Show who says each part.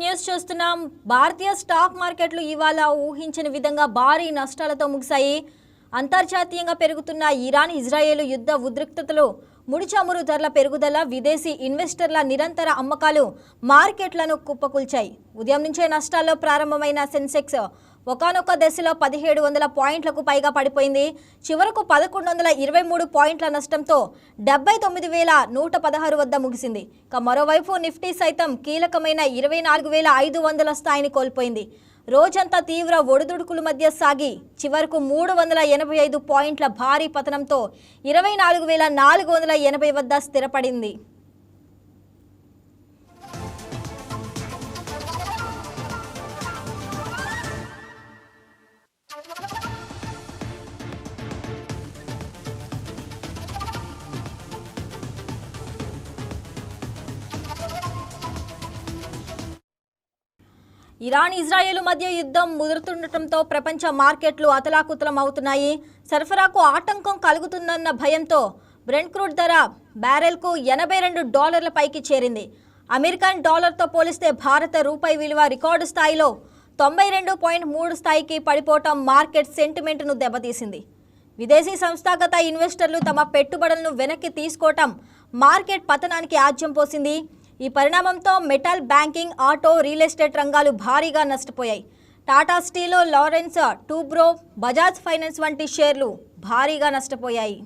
Speaker 1: News చూస్తున్నాం. భారతీయ stock మార్కెట్లు ఇవాళ ఊహించని విధంగా భారీ నష్టాలతో ముగిశాయి. అంతర్జాతీయంగా పెరుగుతున్న ఇరాన్ ఇజ్రాయెల్ యుద్ధ ఉద్రిక్తతలు, ముడి చమురు ధరల పెరుగుదల, విదేశీ ఇన్వెస్టర్ల నిరంతర అమ్మకాలు మార్కెట్లను కుప్పకూల్చాయి. ఉదయం నుంచే నష్టాల్లో ప్రారంభమైన సెన్సెక్స్ ఒకానొక దశలో 1700 పాయింట్లకు పైగా పడిపోయింది. చివరకు 1123 పాయింట్ల నష్టంతో 79,116 వద్ద ముగిసింది. ఇక మరోవైపు నిఫ్టీ సైతం కీలకమైన 24,500 స్థాయిని కోల్పోయింది. రోజంతా తీవ్ర ఒడిదుడుకుల మధ్య సాగి చివరకు 385 పాయింట్ల భారీ పతనంతో 24,480 వద్ద స్థిరపడింది. ఇరాన్ ఇజ్రాయెల్ మధ్య యుద్ధం ముదురుతుండటంతో ప్రపంచ మార్కెట్లు అతలాకుతలం అవుతున్నాయి. సరఫరాకు ఆటంకం కలుగుతుందన్న భయంతో బ్రెంట్ క్రూడ్ ధర బ్యారెల్కు $82 పైకి చేరింది. అమెరికన్ డాలర్తో పోలిస్తే భారత రూపాయి విలువ రికార్డు స్థాయిలో 92.3 స్థాయికి పడిపోవటం మార్కెట్ సెంటిమెంట్ను దెబ్బతీసింది. విదేశీ సంస్థాగత ఇన్వెస్టర్లు తమ పెట్టుబడులను వెనక్కి తీసుకోవటం మార్కెట్ పతనానికి ఆజ్యం పోసింది. ఈ పరిణామంతో metal, banking, auto, real estate రంగాలు భారీగా నష్టపోయాయి. టాటా స్టీల్, లారెన్స్, టూబ్రో, బజాజ్ ఫైనాన్స్ వంటి షేర్లు భారీగా నష్టపోయాయి.